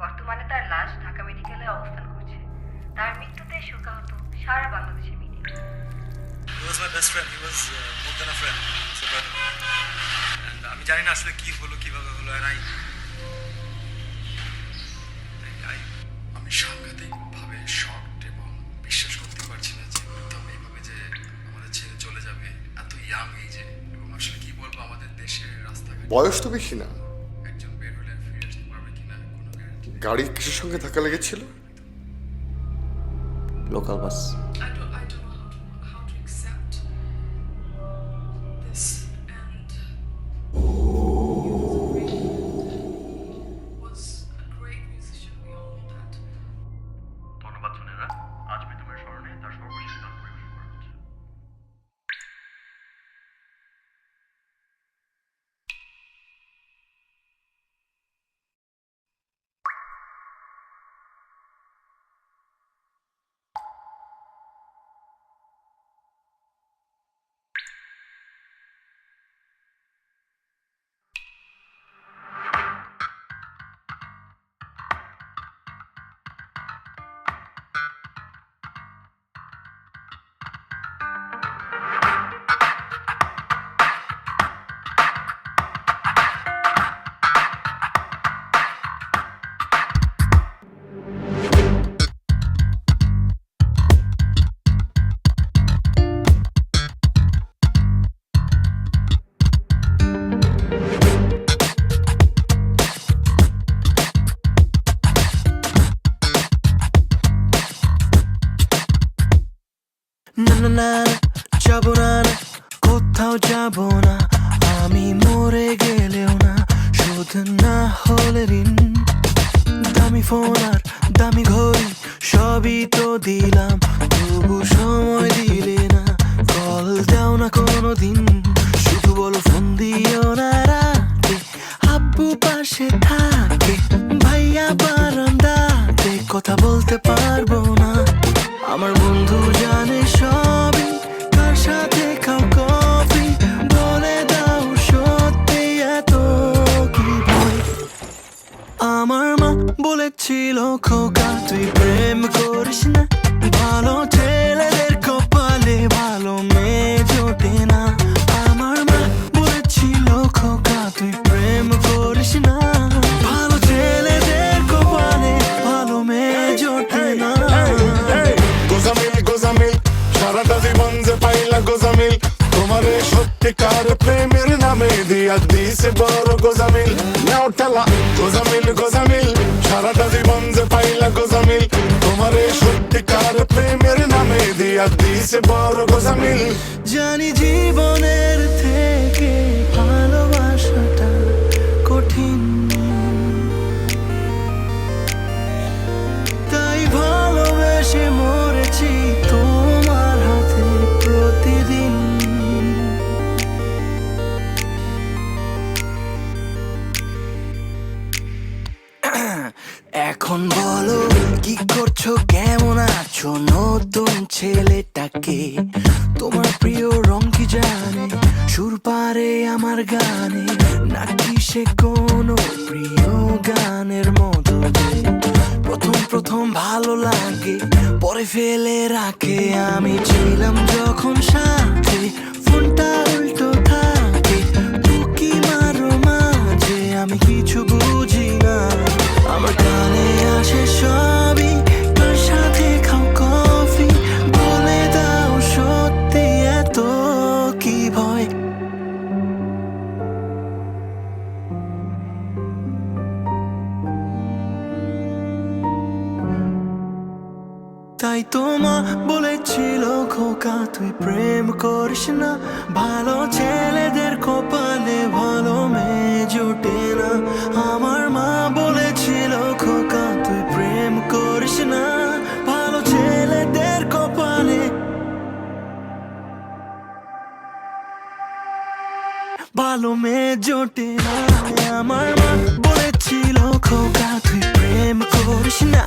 বর্তমানে তার লাশ ঢাকা মেডিকেলে অবস্থান করছে। তার মৃত্যুতে শোকাহত সারা বাংলাদেশের media. He was my best friend. He was more than a friend. He's a brother. And আমি জানি না আসলে কি হলো কিভাবে হলো আর আমি সাংঘাতিকভাবে শকড এবং বিশ্বাস করতে পারছি না যে প্রথম এইভাবে যে আমাদের ছেড়ে চলে যাবে এত ইয়াং এজে। এবং আসলে কি বলবো, আমাদের দেশের রাস্তাঘাট বয়স তো বেশি না। একজন বের হলে ফিরে আসতে পারবে কিনা কোনো গ্যারান্টি নেই। গাড়ি কিসের সঙ্গে ধাক্কা লেগেছিল? Local bus. I don't know how to accept this, and was a great musician. We all know that. ধন্যবাদ সোনেরা, আজ প্রীতমের স্মরণে তার সর্বশেষ গান পরিবেশন করা হচ্ছে। না না না যাবো না, কোথাও যাবো না, আমি মরে গেলেও না, শোধ না হলে ঋণ। দামি ফোন আর দামি ঘড়ি সবই তো দিলাম, তবু সময় দিলে না, কল দাও না কোনো দিন। শুধু বলো ফোন দিও না রাতে, আব্বু পাশে থাকে, ভাইয়া বারান্দাতে, কথা বলতে পারবো না। আমার বন্ধু জানে সবই, কার সাথে খাও কফি, বলে দাও সত্যি এত কি ভয়। আমার মা বলেছিল খোকা তুই প্রেম করিস না, ভালো ছেলেদের কপালে ভালো মেয়ে জোটে না। আমার মা বলেছিল খোকা তুই প্রেম করিস না, ভালো ছেলেদের কপালে ভালো মেয়ে জোটে না। গোজামিল সারাটা জীবন যে পাইলা গোজামিল, তোমার সত্যিকার প্রেমের নামে দিয়া দিছে বড় গোজামিল। নাও ঠেলা গোজামিল সারাটা জীবন যে পাইলা গোজামিল, তোমার সত্যিকার প্রেমের নামে দিয়া দিছে বড় গোজামিল। জানি জীবনের থেকে ভালোবাসাটা কঠিন, তাই ভালোবেসে মরেছি তোমার হাতে প্রতিদিন। এখন বলো কি করছো, কেমন আছো, নতুন ছেলেটাকে তোমার প্রিয় রং কি জানে, সুর পারে আমার গানে, নাকি সে কোনো প্রিয় গানের মতো যে প্রথম ভালো লাগে পরে ফেলে রাখে। আমি ছিলাম যখন সাথে, ফোনটা উল্টো থাকে, টুকি মারো মাঝে, আমি কিছু বুঝি না। আমার কানে আসে সবই, কার সাথে খাও কফি, বলে দাও সত্যি এত কি ভয়। তাই তোমা বলেছিল খোকা তুই প্রেম করিস না, ভালো ছেলেদের কপালে ভালো মেয়ে জোটে না। আমার মা বলেছিল খোকা তুই প্রেম করিস না, ভালো ছেলেদের কপালে ভালো মেয়ে জোটে না। আমার মা বলেছিল খোকা তুই প্রেম করিস না,